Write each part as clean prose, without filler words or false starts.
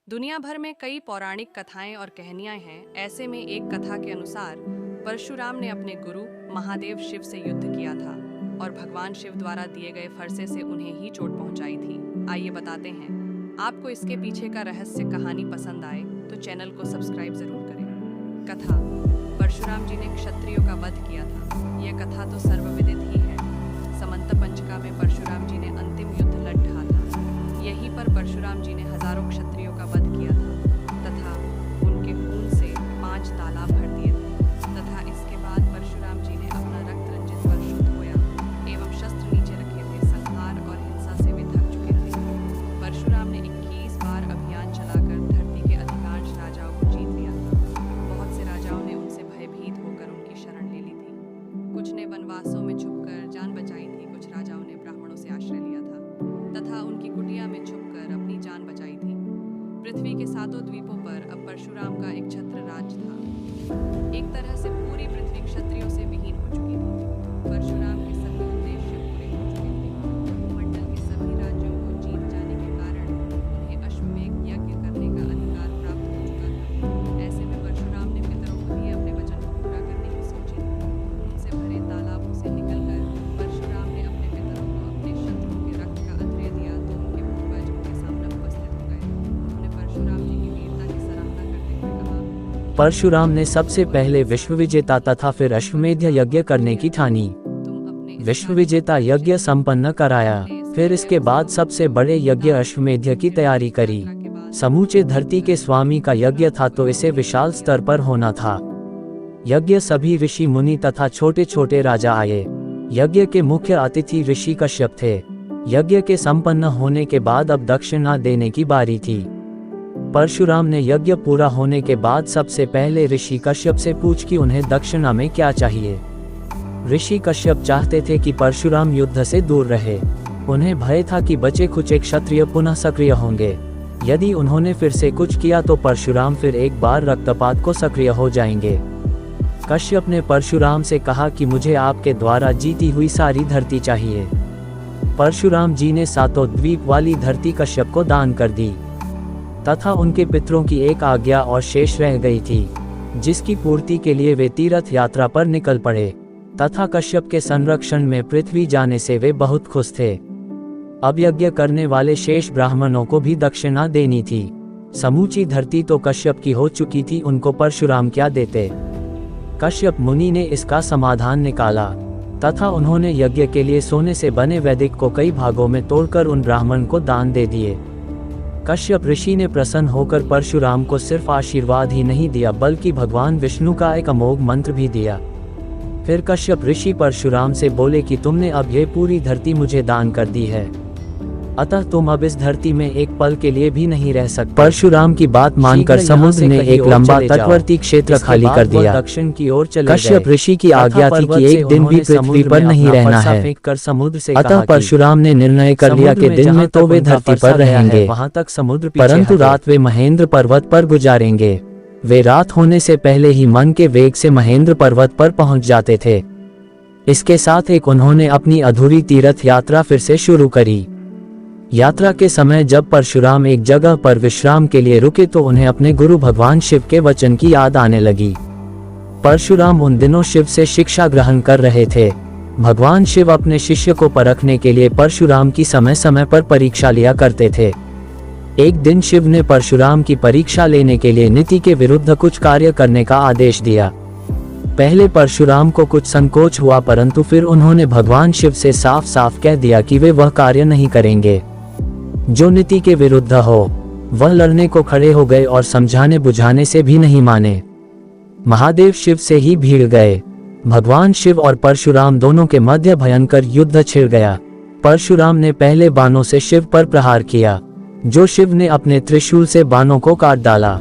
दुनिया भर में कई पौराणिक कथाएं और कहानियां हैं। ऐसे में एक कथा के अनुसार परशुराम ने अपने गुरु महादेव शिव से युद्ध किया था और भगवान शिव द्वारा दिए गए फरसे से उन्हें ही चोट पहुंचाई थी। आइए बताते हैं। आपको इसके पीछे का रहस्य कहानी पसंद आए तो चैनल को सब्सक्राइब जरूर करें। कथा: परशुराम जी ने क्षत्रियों का वध किया था। यह कथा तो सर्वविदित ही है। समंत पंचका में परशुराम जी ने अंतिम युद्ध लड़ ढहा था। यहीं पर परशुराम जी ने हजारों क्षत्रियों का वध किया था तथा उनके खून से 5 तालाब भर दिए थे। तथा इसके बाद परशुराम जी ने अपना रक्त रंजित पर शुद्ध होया एवं शस्त्र नीचे रखे थे। संहार और हिंसा से वे थक चुके थे। परशुराम ने 21 बार अभियान चलाकर धरती के अधिकांश राजाओं को जीत लिया था। बहुत से राजाओं ने उनसे भयभीत होकर उनकी शरण ले ली थी। कुछ ने वनवासों में छुपकर जान बचाई थी। कुछ राजाओं ने ब्राह्मणों से आश्रय लिया था तथा उनकी कुटिया में छुपकर अपनी जान बचाई थी। पृथ्वी के 7 द्वीपों पर अब परशुराम का एक छत्र राज था। एक तरह से पूरी पृथ्वी क्षत्रियों से विहीन हो चुकी थी। परशुराम के सभी उद्देश्य पूरे हो चुके थे। भूमंडल के सभी राज्यों को जीत जाने के कारण उन्हें अश्वमेध यज्ञ करने का अधिकार प्राप्त हो चुका था। ऐसे में परशुराम ने पितरों को भी अपने वचन को पूरा करने की सोची थी। उनसे भरे तालाबों से निकलकर परशुराम ने अपने पितरों को अपने शत्रुओं के रक्त का अध्र्य दिया तो उनके पूर्वज उनके सामने उपस्थित हो गए। उन्होंने परशुराम जी की वीरता की सराहना करते हुए कहा, परशुराम ने सबसे पहले विश्वविजेता तथा फिर अश्वमेध यज्ञ करने की ठानी। तुम अपने इस विश्वविजेता यज्ञ संपन्न कराया, फिर इसके बाद सबसे बड़े यज्ञ अश्वमेध की तैयारी करी। के बाद समूचे धरती के स्वामी का यज्ञ था तो इसे विशाल स्तर पर होना था। यज्ञ सभी ऋषि मुनि तथा छोटे छोटे राजा आए। यज्ञ के मुख्य अतिथि ऋषि कश्यप थे। यज्ञ के संपन्न होने के बाद अब दक्षिणा देने की बारी थी। परशुराम ने यज्ञ पूरा होने के बाद सबसे पहले ऋषि कश्यप से पूछ कि उन्हें दक्षिणा में क्या चाहिए। ऋषि कश्यप चाहते थे कि परशुराम युद्ध से दूर रहे। उन्हें भय था कि बचे खुचे क्षत्रिय पुनः सक्रिय होंगे। यदि उन्होंने फिर से कुछ किया तो परशुराम फिर एक बार रक्तपात को सक्रिय हो जाएंगे। कश्यप ने परशुराम से कहा कि मुझे आपके द्वारा जीती हुई सारी धरती चाहिए। परशुराम जी ने 7 द्वीप वाली धरती कश्यप को दान कर दी तथा उनके पितरों की एक आज्ञा और शेष रह गई थी, जिसकी पूर्ति के लिए वे तीर्थ यात्रा पर निकल पड़े तथा कश्यप के संरक्षण में पृथ्वी जाने से वे बहुत खुश थे। अब यज्ञ करने वाले शेष ब्राह्मणों को भी दक्षिणा देनी थी। समूची धरती तो कश्यप की हो चुकी थी, उनको परशुराम क्या देते। कश्यप मुनि ने इसका समाधान निकाला तथा उन्होंने यज्ञ के लिए सोने से बने वैदिक को कई भागों में तोड़कर उन ब्राह्मण को दान दे दिए। कश्यप ऋषि ने प्रसन्न होकर परशुराम को सिर्फ आशीर्वाद ही नहीं दिया बल्कि भगवान विष्णु का एक अमोघ मंत्र भी दिया। फिर कश्यप ऋषि परशुराम से बोले कि तुमने अब यह पूरी धरती मुझे दान कर दी है, अतः तुम अब इस धरती में एक पल के लिए भी नहीं रह सकते। परशुराम की बात मानकर समुद्र ने एक लंबा तटवर्ती क्षेत्र खाली कर दिया। दक्षिण की ओर चले कश्यप ऋषि की आज्ञा थी कि एक दिन भी पृथ्वी पर नहीं रहना है। अतः परशुराम ने निर्णय कर लिया कि दिन में तो वे धरती पर रहेंगे, वहां तक समुद्र, परंतु रात वे महेंद्र पर्वत पर गुजारेंगे। वे रात होने से पहले ही मन के वेग से महेंद्र पर्वत पर पहुंच जाते थे। इसके साथ एक उन्होंने अपनी अधूरी तीर्थ यात्रा फिर से शुरू करी। यात्रा के समय जब परशुराम एक जगह पर विश्राम के लिए रुके तो उन्हें अपने गुरु भगवान शिव के वचन की याद आने लगी। परशुराम उन दिनों शिव से शिक्षा ग्रहण कर रहे थे। भगवान शिव अपने शिष्य को परखने के लिए परशुराम की समय समय पर परीक्षा लिया करते थे। एक दिन शिव ने परशुराम की परीक्षा लेने के लिए नीति के विरुद्ध कुछ कार्य करने का आदेश दिया। पहले परशुराम को कुछ संकोच हुआ, परंतु फिर उन्होंने भगवान शिव से साफ साफ कह दिया कि वे वह कार्य नहीं करेंगे जो नीति के विरुद्ध हो। वह लड़ने को खड़े हो गए और समझाने बुझाने से भी नहीं माने। महादेव शिव से ही भीड़ गए। भगवान शिव और परशुराम दोनों के मध्य भयंकर युद्ध छिड़ गया। परशुराम ने पहले बाणों से शिव पर प्रहार किया, जो शिव ने अपने त्रिशूल से बाणों को काट डाला।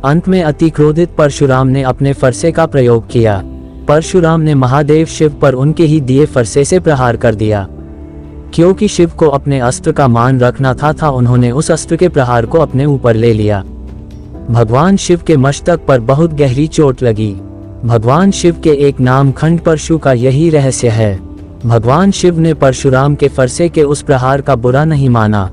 अंत में अति क्रोधित परशुराम ने अपने फरसे का प्रयोग किया। परशुराम ने महादेव शिव पर उनके ही दिए फरसे से प्रहार कर दिया। क्योंकि शिव को अपने अस्त्र का मान रखना था, उन्होंने उस अस्त्र के प्रहार को अपने ऊपर ले लिया। भगवान शिव के मस्तक पर बहुत गहरी चोट लगी। भगवान शिव के एक नाम खंड परशु का यही रहस्य है। भगवान शिव ने परशुराम के फरसे के उस प्रहार का बुरा नहीं माना।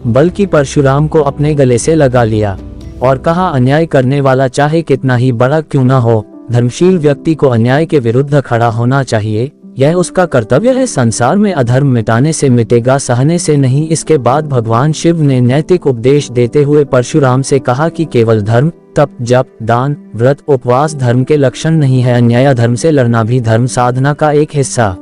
बल्कि परशुराम को अपने गले से लगा लिया और कहा, अन्याय करने वाला चाहे कितना ही बड़ा क्यों न हो, धर्मशील व्यक्ति को अन्याय के विरुद्ध खड़ा होना चाहिए। यह उसका कर्तव्य है। संसार में अधर्म मिटाने से मिटेगा, सहने से नहीं। इसके बाद भगवान शिव ने नैतिक उपदेश देते हुए परशुराम से कहा कि केवल धर्म, तप, जप, दान, व्रत, उपवास धर्म के लक्षण नहीं है। अन्याय धर्म से लड़ना भी धर्म साधना का एक हिस्सा